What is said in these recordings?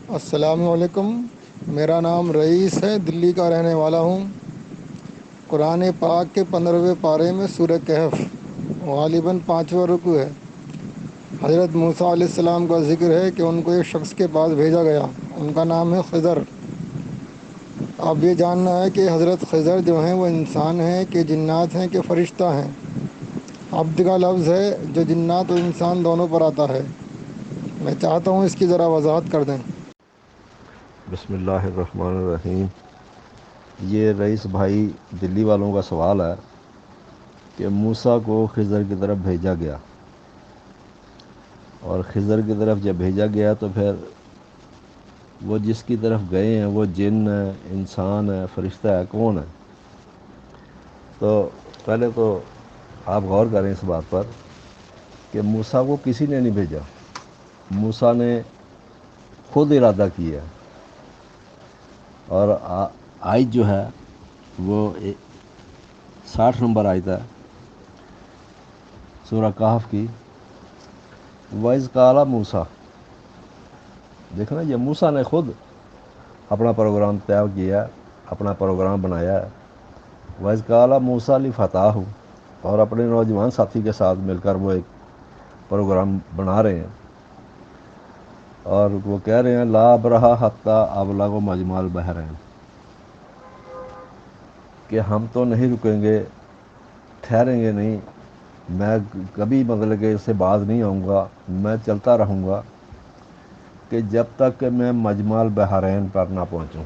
السلام علیکم، میرا نام رئیس ہے، دلی کا رہنے والا ہوں۔ قرآن پاک کے 15ویں پارے میں سورہ کہف غالباً 5واں رکوع ہے۔ حضرت موسیٰ علیہ السلام کا ذکر ہے کہ ان کو ایک شخص کے پاس بھیجا گیا، ان کا نام ہے خضر۔ اب یہ جاننا ہے کہ حضرت خضر جو ہیں وہ انسان ہیں کہ جنات ہیں کہ فرشتہ ہیں۔ عبد کا لفظ ہے جو جنات و انسان دونوں پر آتا ہے۔ میں چاہتا ہوں اس کی ذرا وضاحت کر دیں۔ بسم اللہ الرحمن الرحیم۔ یہ رئیس بھائی دلی والوں کا سوال ہے کہ موسیٰ کو خضر کی طرف بھیجا گیا، اور خضر کی طرف جب بھیجا گیا تو پھر وہ جس کی طرف گئے ہیں وہ جن ہے، انسان ہے، فرشتہ ہے، کون ہے؟ تو پہلے تو آپ غور کریں اس بات پر کہ موسیٰ کو کسی نے نہیں بھیجا، موسیٰ نے خود ارادہ کیا، اور آیت جو ہے وہ 60 نمبر آیت ہے سورہ کہف کی۔ وَإِذْ قَالَ موسیٰ، دیکھنا یہ موسیٰ نے خود اپنا پروگرام طے کیا، اپنا پروگرام بنایا ہے۔ وَإِذْ قَالَ موسیٰ لِفَتَاهُ، اور اپنے نوجوان ساتھی کے ساتھ مل کر وہ ایک پروگرام بنا رہے ہیں، اور وہ کہہ رہے ہیں لا ابرح حتی ابلغ مجمع البحرین، کہ ہم تو نہیں رکیں گے، ٹھہریں گے نہیں، میں کبھی مطلب کہ اس سے باز نہیں آؤں گا، میں چلتا رہوں گا کہ جب تک کہ میں مجمع البحرین پر نہ پہنچوں۔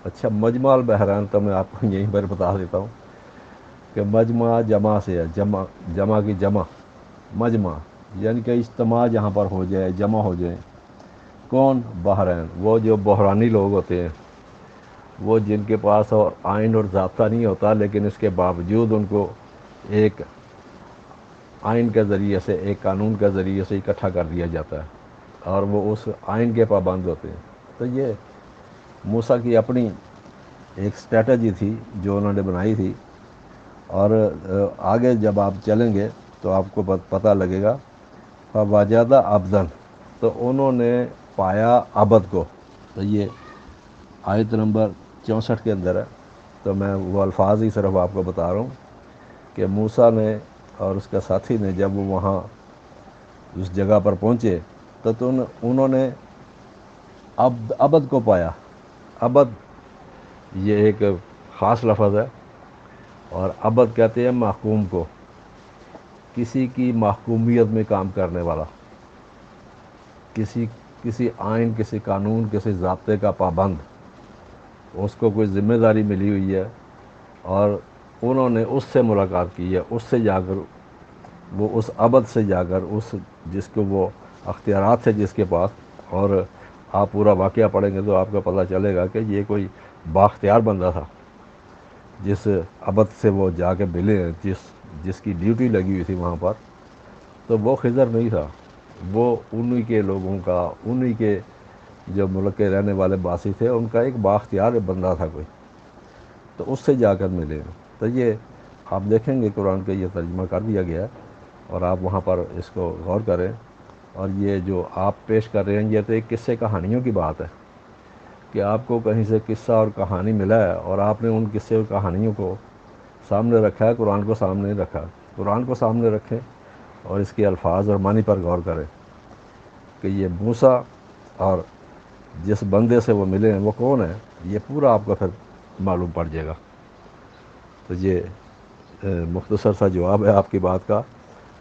اچھا، مجمع البحرین تو میں آپ کو یہیں پر بتا دیتا ہوں کہ مجمع جمع سے ہے، جمع کی جمع، مجمع یعنی کہ اجتماع جہاں پر ہو جائے، جمع ہو جائے۔ کون؟ بحرین، وہ جو بحرانی لوگ ہوتے ہیں، وہ جن کے پاس اور آئین اور ضابطہ نہیں ہوتا، لیکن اس کے باوجود ان کو ایک آئین کے ذریعے سے، ایک قانون کے ذریعے سے اکٹھا کر دیا جاتا ہے، اور وہ اس آئین کے پابند ہوتے ہیں۔ تو یہ موسیٰ کی اپنی ایک اسٹریٹجی تھی جو انہوں نے بنائی تھی، اور آگے جب آپ چلیں گے تو آپ کو پتہ لگے گا۔ فوجد عبدن، تو انہوں نے پایا عبد کو۔ تو یہ آیت نمبر 64 کے اندر ہے، تو میں وہ الفاظ ہی صرف آپ کو بتا رہا ہوں کہ موسیٰ نے اور اس کا ساتھی نے جب وہ وہاں اس جگہ پر پہنچے تو انہوں نے عبد کو پایا۔ عبد یہ ایک خاص لفظ ہے، اور عبد کہتے ہیں محکوم کو، کسی کی محکومیت میں کام کرنے والا، کسی آئین، کسی قانون، کسی ضابطے کا پابند، اس کو کوئی ذمہ داری ملی ہوئی ہے، اور انہوں نے اس سے ملاقات کی ہے، اس سے جا کر وہ اس عبد سے جا کر اس جس کو وہ اختیارات تھے جس کے پاس، اور آپ پورا واقعہ پڑھیں گے تو آپ کو پتہ چلے گا کہ یہ کوئی بااختیار بندہ تھا، جس عبد سے وہ جا کے ملے ہیں، جس کی ڈیوٹی لگی ہوئی تھی وہاں پر، تو وہ خضر نہیں تھا، وہ انہی کے لوگوں کا، انہی کے جو ملک کے رہنے والے باسی تھے، ان کا ایک بااختیار بندہ تھا کوئی، تو اس سے جا کر ملے ہیں۔ تو یہ آپ دیکھیں گے قرآن کا یہ ترجمہ کر دیا گیا ہے، اور آپ وہاں پر اس کو غور کریں۔ اور یہ جو آپ پیش کر رہے ہیں یہ تو ایک قصے کہانیوں کی بات ہے کہ آپ کو کہیں سے قصہ اور کہانی ملا ہے، اور آپ نے ان قصے اور کہانیوں کو سامنے رکھا ہے، قرآن کو سامنے نہیں رکھا۔ قرآن کو سامنے رکھیں اور اس کے الفاظ اور معنی پر غور کریں کہ یہ موسیٰ اور جس بندے سے وہ ملے ہیں وہ کون ہے، یہ پورا آپ کو پھر معلوم پڑ جائے گا۔ تو یہ مختصر سا جواب ہے آپ کی بات کا۔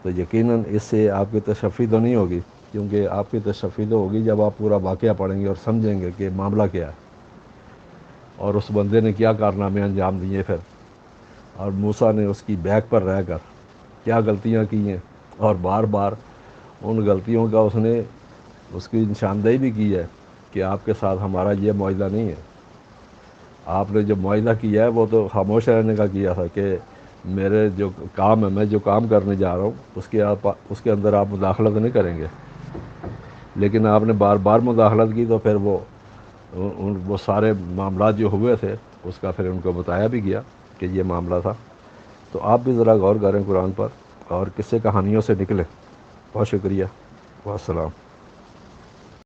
تو یقیناً اس سے آپ کی تشفی تو نہیں ہوگی، کیونکہ آپ کی تشفی تو ہوگی جب آپ پورا واقعہ پڑھیں گے اور سمجھیں گے کہ معاملہ کیا ہے، اور اس بندے نے کیا کارنامے انجام دیے پھر، اور موسیٰ نے اس کی بیک پر رہ کر کیا غلطیاں کی ہیں، اور بار بار ان غلطیوں کا اس کی نشاندہی بھی کی ہے کہ آپ کے ساتھ ہمارا یہ معاہدہ نہیں ہے۔ آپ نے جو معاہدہ کیا ہے وہ تو خاموش رہنے کا کیا تھا کہ میرے جو کام ہے، میں جو کام کرنے جا رہا ہوں اس کے اندر آپ مداخلت نہیں کریں گے، لیکن آپ نے بار بار مداخلت کی، تو پھر وہ سارے معاملات جو ہوئے تھے اس کا پھر ان کو بتایا بھی گیا کہ یہ معاملہ تھا۔ تو آپ بھی ذرا غور کریں قرآن پر اور قصے کہانیوں سے نکلیں۔ بہت شکریہ، والسلام۔